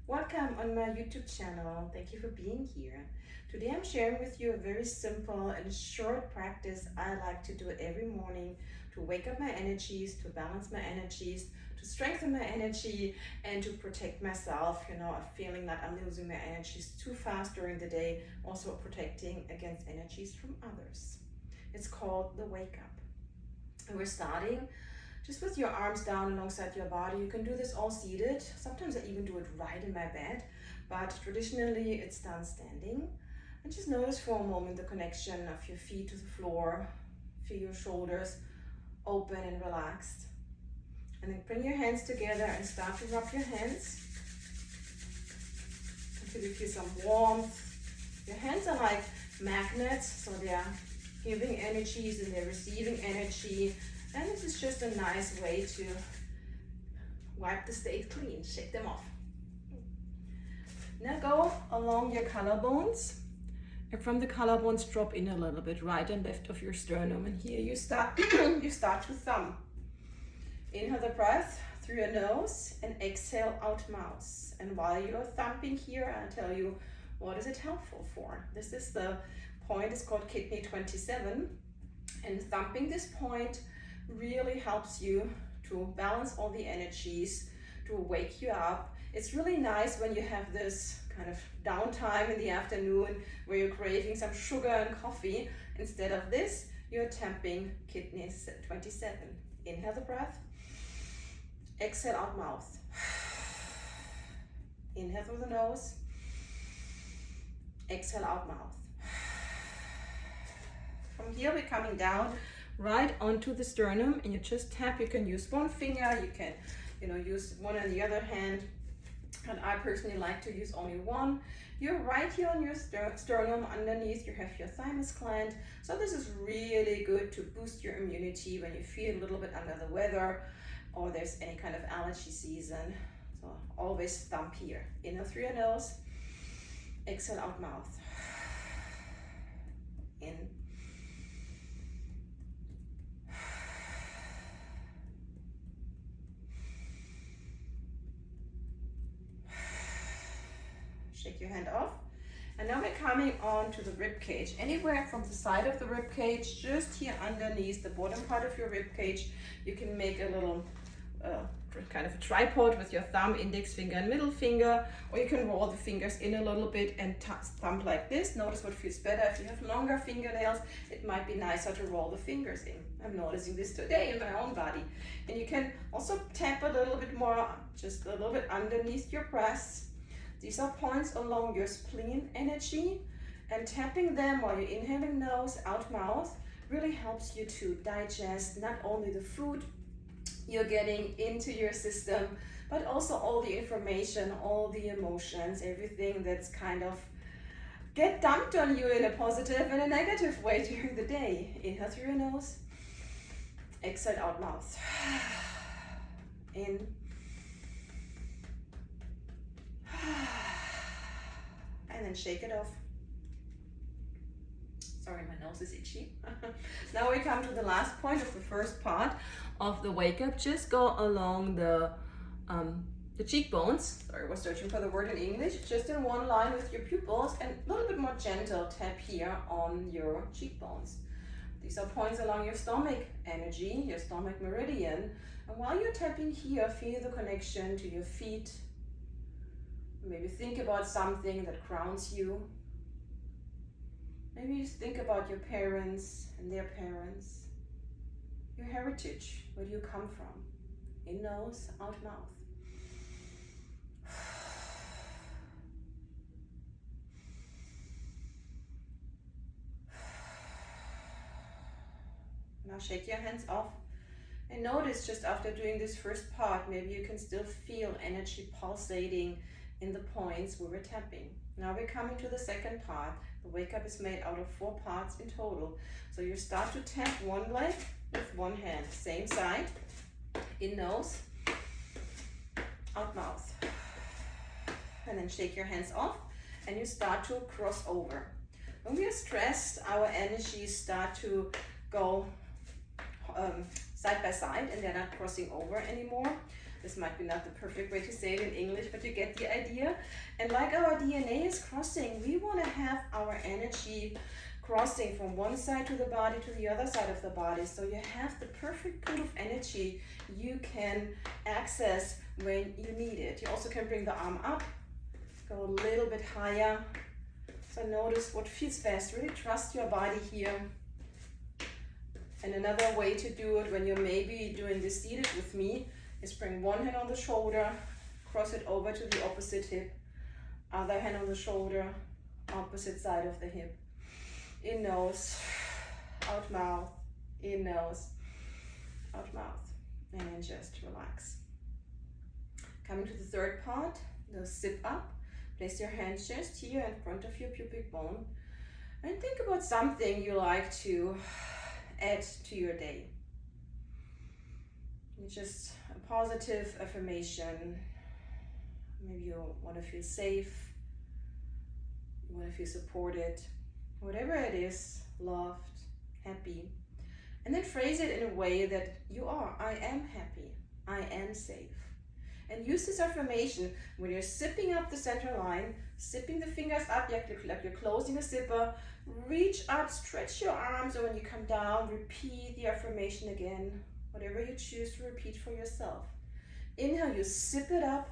Welcome on my YouTube channel. Thank you for being here. Today I'm sharing with you a very simple and short practice I like to do every morning to wake up my energies, to balance my energies, to strengthen my energy, and to protect myself, of feeling that I'm losing my energies too fast during the day, also protecting against energies from others. It's called the wake up. And we're starting just with your arms down alongside your body. You can do this all seated. Sometimes I even do it right in my bed, but traditionally it's done standing. And just notice for a moment the connection of your feet to the floor. Feel your shoulders open and relaxed. And then bring your hands together and start to rub your hands until you feel some warmth. Your hands are like magnets, so they're giving energies and they're receiving energy. And this is just a nice way to wipe the state clean, shake them off. Now go along your collarbones, and from the collarbones drop in a little bit, right and left of your sternum. And here you start, you start to thumb. Inhale the breath through your nose and exhale out mouth. And while you're thumping here, I'll tell you what is it helpful for. This is the point, it's called kidney 27. And thumping this point really helps you to balance all the energies, to wake you up. It's really nice when you have this kind of downtime in the afternoon where you're craving some sugar and coffee. Instead of this, you're tapping kidney 27. Inhale the breath, exhale out mouth. Inhale through the nose, exhale out mouth. From here we're coming down right onto the sternum, and you just tap. You can use one finger, you can use one on the other hand, and I personally like to use only one. You're right here on your sternum. Underneath you have your thymus gland, so this is really good to boost your immunity when you feel a little bit under the weather or there's any kind of allergy season. So always thump here. Inhale through your nose, exhale out mouth. In, shake your hand off. And now we're coming on to the rib cage. Anywhere from the side of the rib cage, just here underneath the bottom part of your rib cage, you can make a little kind of a tripod with your thumb, index finger, and middle finger, or you can roll the fingers in a little bit and thump like this. Notice what feels better. If you have longer fingernails, it might be nicer to roll the fingers in. I'm noticing this today in my own body. And you can also tap a little bit more, just a little bit underneath your breasts. These are points along your spleen energy, and tapping them while you're inhaling nose, out mouth really helps you to digest not only the food you're getting into your system, but also all the information, all the emotions, everything that's kind of get dumped on you in a positive and a negative way during the day. Inhale through your nose, exhale out mouth. In, and then shake it off. Sorry, my nose is itchy. Now we come to the last point of the first part of the wake up. Just go along the cheekbones. Sorry, I was searching for the word in English. Just in one line with your pupils, and a little bit more gentle tap here on your cheekbones. These are points along your stomach energy, your stomach meridian. And while you're tapping here, feel the connection to your feet. Maybe think about something that grounds you. Maybe just think about your parents and their parents. Your heritage, where do you come from? In nose, out mouth. Now shake your hands off. And notice just after doing this first part, maybe you can still feel energy pulsating in the points where we're tapping. Now we're coming to the second part. The wake up is made out of 4 parts in total. So you start to tap one leg with one hand, same side, in nose, out mouth. And then shake your hands off and you start to cross over. When we are stressed, our energies start to go side by side and they're not crossing over anymore. The This might be not the perfect way to say it in English, but you get the idea. And like our DNA is crossing, we want to have our energy crossing from one side to the body to the other side of the body. So you have the perfect pool of energy you can access when you need it. You also can bring the arm up, go a little bit higher. So notice what feels best. Really trust your body here. And another way to do it when you're maybe doing this seated with me is bring one hand on the shoulder, cross it over to the opposite hip, other hand on the shoulder, opposite side of the hip. In nose, out mouth, in nose, out mouth, and then just relax. Coming to the third part, the sit up. Place your hands just here in front of your pubic bone and think about something you like to add to your day. Just a positive affirmation. Maybe you want to feel safe, you want to feel supported, whatever it is, loved, happy. And then phrase it in a way that you are. I am happy, I am safe. And use this affirmation when you're zipping up the center line, zipping the fingers up like you're closing a zipper. Reach up, stretch your arms, and when you come down, repeat the affirmation again. Whatever you choose to repeat for yourself. Inhale, you zip it up.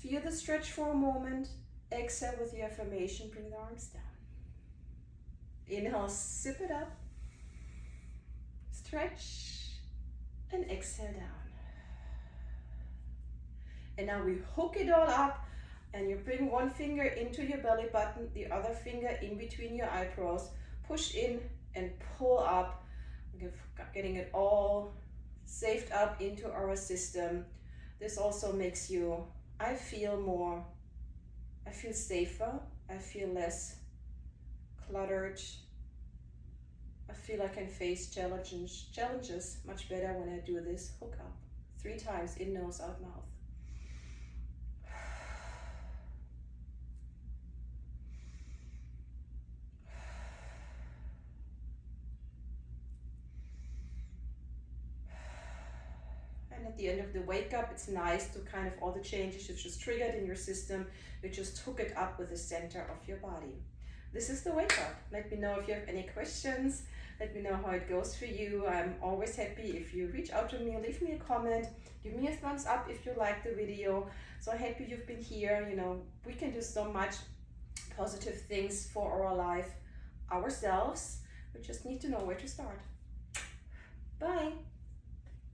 Feel the stretch for a moment. Exhale with the affirmation, bring the arms down. Inhale, zip it up. Stretch, and exhale down. And now we hook it all up, and you bring one finger into your belly button, the other finger in between your eyebrows. Push in and pull up, getting it all saved up into our system. This also makes you, I feel safer, I feel less cluttered. I feel I can face challenges much better when I do this hook up. 3 times, in nose, out mouth. At the end of the wake up, it's nice to kind of all the changes you just triggered in your system, you just hook it up with the center of your body. This is the wake up. Let me know if you have any questions. Let me know how it goes for you. I'm always happy if you reach out to me, leave me a comment, give me a thumbs up if you like the video. So happy you've been here. You know, we can do so much positive things for our life ourselves. We just need to know where to start. Bye.